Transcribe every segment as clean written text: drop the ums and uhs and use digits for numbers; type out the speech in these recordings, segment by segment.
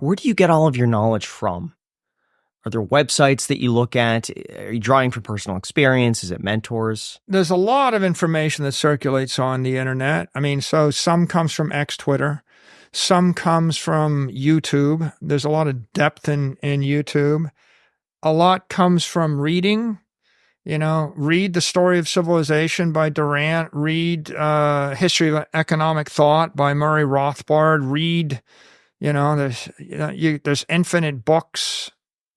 Where do you get all of your knowledge from? Are there websites that you look at? Are you drawing from personal experience? Is it mentors? There's a lot of information that circulates on the internet. I mean, so some comes from Twitter, some comes from YouTube. There's a lot of depth in YouTube. A lot comes from reading. Read The Story of Civilization by Durant. Read History of Economic Thought by Murray Rothbard. Read, there's infinite books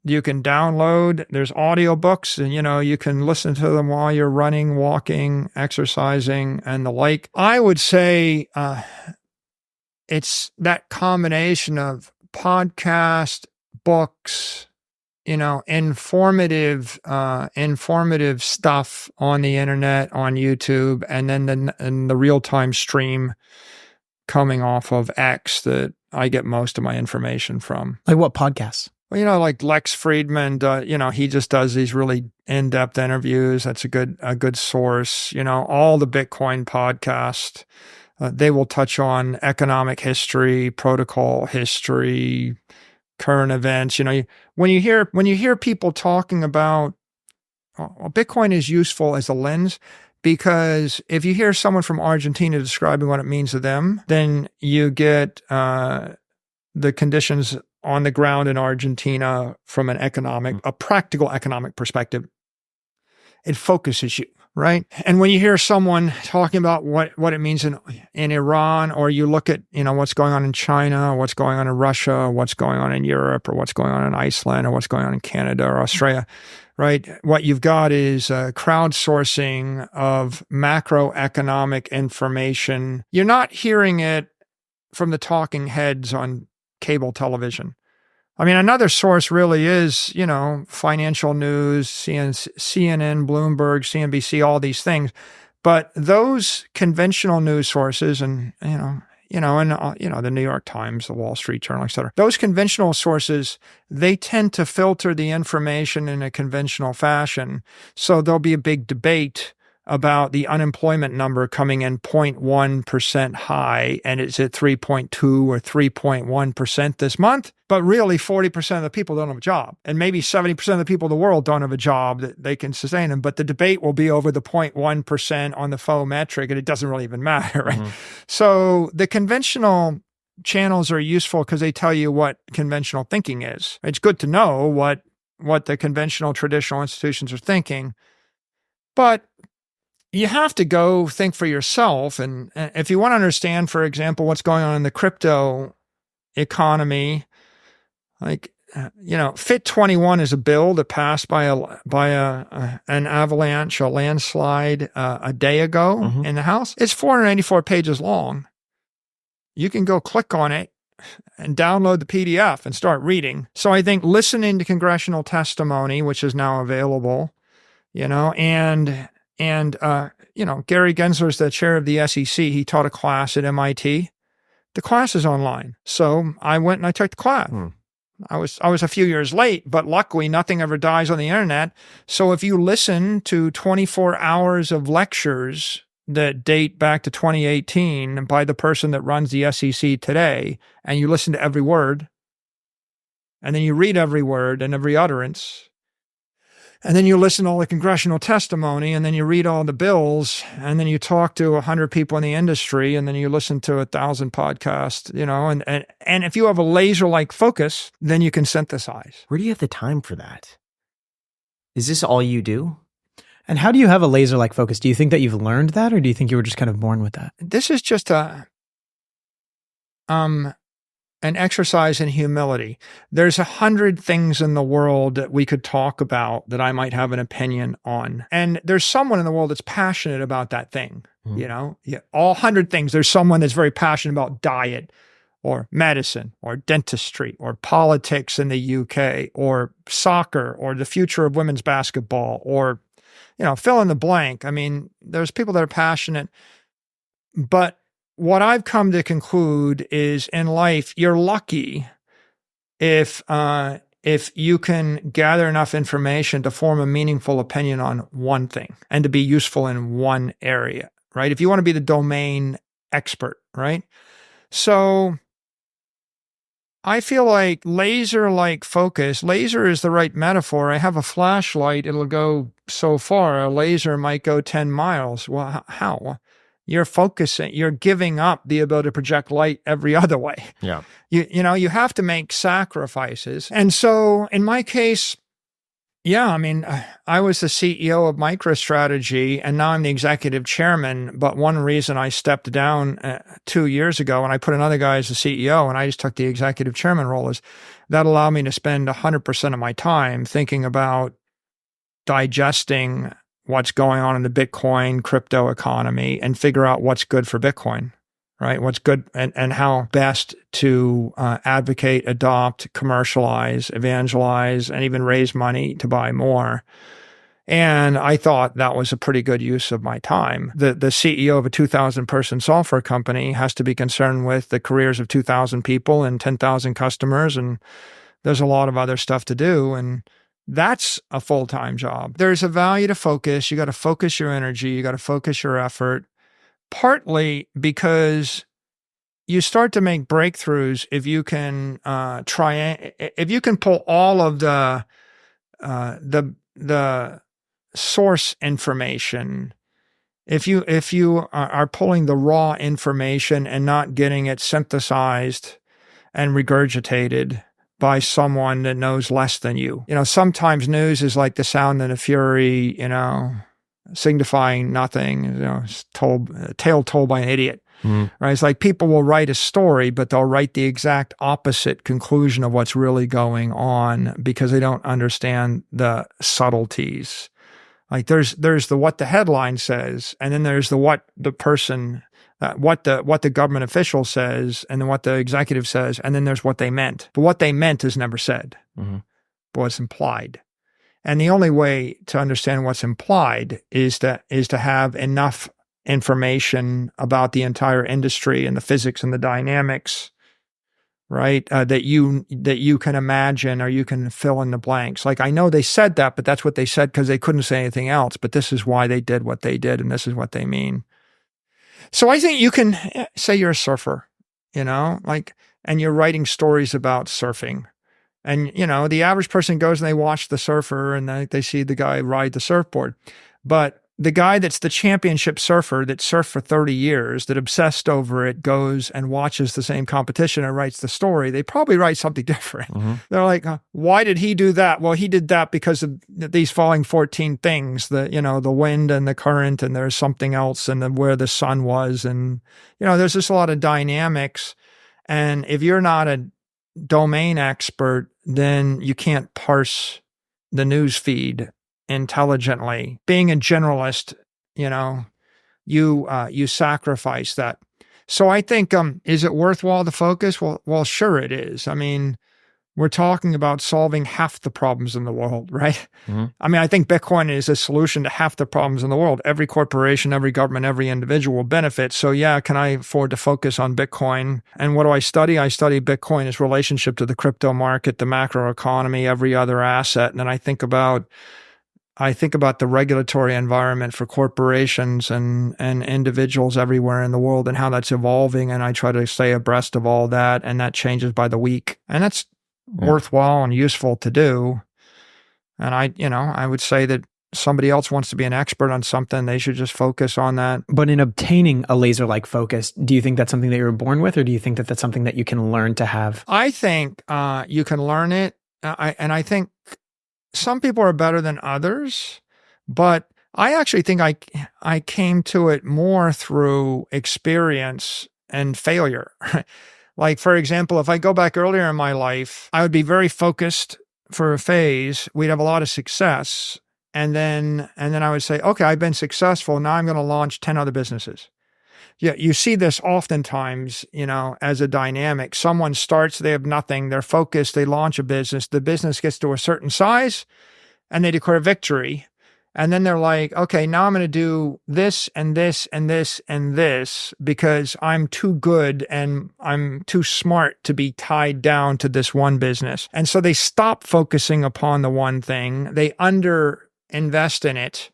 you can download. There's audiobooks, and you can listen to them while you're running, walking, exercising, and the like. I would say it's that combination of podcast, books, informative stuff on the internet, on YouTube, and then the real-time stream coming off of X that I get most of my information from. Like what podcasts? Well, like Lex Friedman, he just does these really in-depth interviews. That's a good source. All the Bitcoin podcasts, they will touch on economic history, protocol history, current events. When you hear people talking about Bitcoin is useful as a lens, because if you hear someone from Argentina describing what it means to them, then you get the conditions on the ground in Argentina from a practical economic perspective. It focuses you, right? And when you hear someone talking about what it means in Iran, or you look at, what's going on in China, what's going on in Russia, what's going on in Europe, or what's going on in Iceland, or what's going on in Canada or Australia, right? What you've got is crowdsourcing of macroeconomic information. You're not hearing it from the talking heads on cable television. I mean, another source really is, financial news, CNN, Bloomberg, CNBC, all these things. But those conventional news sources and, the New York Times, the Wall Street Journal, et cetera, those conventional sources, they tend to filter the information in a conventional fashion. So there'll be a big debate about the unemployment number coming in 0.1% high, and it's at 3.2 or 3.1% this month. But really, 40% of the people don't have a job. And maybe 70% of the people in the world don't have a job that they can sustain them. But the debate will be over the 0.1% on the faux metric, and it doesn't really even matter, right? Mm-hmm. So the conventional channels are useful because they tell you what conventional thinking is. It's good to know what the conventional traditional institutions are thinking. But you have to go think for yourself. And if you want to understand, for example, what's going on in the crypto economy, Fit 21 is a bill that passed by an avalanche, a landslide a day ago in the House. It's 484 pages long. You can go click on it and download the PDF and start reading. So I think listening to congressional testimony, which is now available, and Gary Gensler is the chair of the SEC. He taught a class at MIT. The class is online. So I went and I took the class. I was a few years late, but luckily nothing ever dies on the internet. So if you listen to 24 hours of lectures that date back to 2018 by the person that runs the SEC today, and you listen to every word, and then you read every word and every utterance, and then you listen to all the congressional testimony, and then you read all the bills, and then you talk to 100 people in the industry, and then you listen to 1,000 podcasts, and if you have a laser-like focus, then you can synthesize. Where do you have the time for that? Is this all you do? And how do you have a laser-like focus? Do you think that you've learned that, or do you think you were just kind of born with that? This is just an exercise in humility. There's 100 things in the world that we could talk about that I might have an opinion on. And there's someone in the world that's passionate about that thing, all 100 things. There's someone that's very passionate about diet or medicine or dentistry or politics in the UK or soccer or the future of women's basketball or, fill in the blank. I mean, there's people that are passionate, but what I've come to conclude is in life, you're lucky if you can gather enough information to form a meaningful opinion on one thing and to be useful in one area, right? If you want to be the domain expert, right? So I feel like laser-like focus, laser is the right metaphor. I have a flashlight, it'll go so far. A laser might go 10 miles. Well, how? You're focusing, you're giving up the ability to project light every other way. Yeah. You have to make sacrifices. And so in my case, yeah, I mean, I was the CEO of MicroStrategy, and now I'm the executive chairman. But one reason I stepped down 2 years ago and I put another guy as the CEO and I just took the executive chairman role is that allowed me to spend 100% of my time thinking about digesting what's going on in the Bitcoin crypto economy and figure out what's good for Bitcoin. Right? What's good and how best to advocate, adopt, commercialize, evangelize, and even raise money to buy more. And I thought that was a pretty good use of my time. The CEO of a 2,000 person software company has to be concerned with the careers of 2,000 people and 10,000 customers. And there's a lot of other stuff to do. And that's a full-time job. There's a value to focus. You got to focus your energy. You got to focus your effort. Partly because you start to make breakthroughs if you can if you can pull all of the source information. If you are pulling the raw information and not getting it synthesized and regurgitated by someone that knows less than you. Sometimes news is like the sound and the fury, signifying nothing, tale told by an idiot. Right? It's like people will write a story, but they'll write the exact opposite conclusion of what's really going on because they don't understand the subtleties. Like there's the what the headline says, and then there's the what the person, what the government official says, and then what the executive says, and then there's what they meant. But what they meant is never said, but what's implied. And the only way to understand what's implied is to have enough information about the entire industry and the physics and the dynamics, right? That you can imagine or you can fill in the blanks. Like I know they said that, but that's what they said because they couldn't say anything else. But this is why they did what they did, and this is what they mean. So I think you can say you're a surfer, and you're writing stories about surfing. And, the average person goes and they watch the surfer and they see the guy ride the surfboard. But the guy that's the championship surfer that surfed for 30 years, that obsessed over it, goes and watches the same competition and writes the story, they probably write something different. They're like, why did he do that? Well, he did that because of these following 14 things, the wind and the current, and there's something else, and where the sun was. And, there's just a lot of dynamics. And if you're not a domain expert, then you can't parse the news feed intelligently. Being a generalist, you sacrifice that. So I think, is it worthwhile to focus? Well, sure it is. I mean, we're talking about solving half the problems in the world, right? I mean, I think Bitcoin is a solution to half the problems in the world. Every corporation, every government, every individual will benefit. So yeah, can I afford to focus on Bitcoin? And what do I study? I study Bitcoin, its relationship to the crypto market, the macro economy, every other asset. And then I think about the regulatory environment for corporations and individuals everywhere in the world and how that's evolving. And I try to stay abreast of all that. And that changes by the week. And that's worthwhile and useful to do. And I would say that somebody else wants to be an expert on something, they should just focus on that. But in obtaining a laser-like focus, do you think that's something that you were born with, or do you think that that's something that you can learn to have? I think you can learn it. I think some people are better than others, but I actually think I came to it more through experience and failure. Like, for example, if I go back earlier in my life, I would be very focused for a phase. We'd have a lot of success. And then I would say, okay, I've been successful. Now I'm going to launch 10 other businesses. Yeah, you see this oftentimes, as a dynamic. Someone starts, they have nothing, they're focused, they launch a business, the business gets to a certain size, and they declare victory. And then they're like, okay, now I'm going to do this and this and this and this because I'm too good and I'm too smart to be tied down to this one business. And so they stop focusing upon the one thing, they underinvest in it,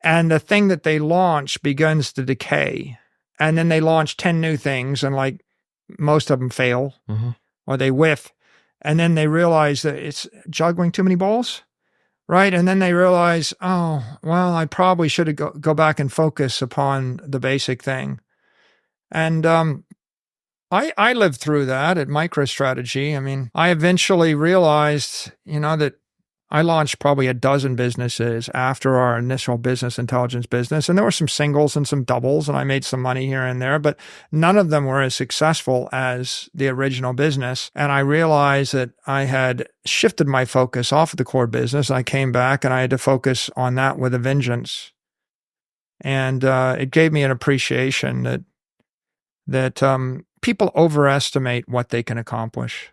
and the thing that they launch begins to decay. And then they launch 10 new things, and like most of them fail. or they whiff, and then they realize that it's juggling too many balls, right? And then they realize, oh, well, I probably should go back and focus upon the basic thing. And I lived through that at MicroStrategy. I mean, I eventually realized, that I launched probably a dozen businesses after our initial business intelligence business. And there were some singles and some doubles, and I made some money here and there, but none of them were as successful as the original business. And I realized that I had shifted my focus off of the core business. I came back and I had to focus on that with a vengeance. And it gave me an appreciation that people overestimate what they can accomplish.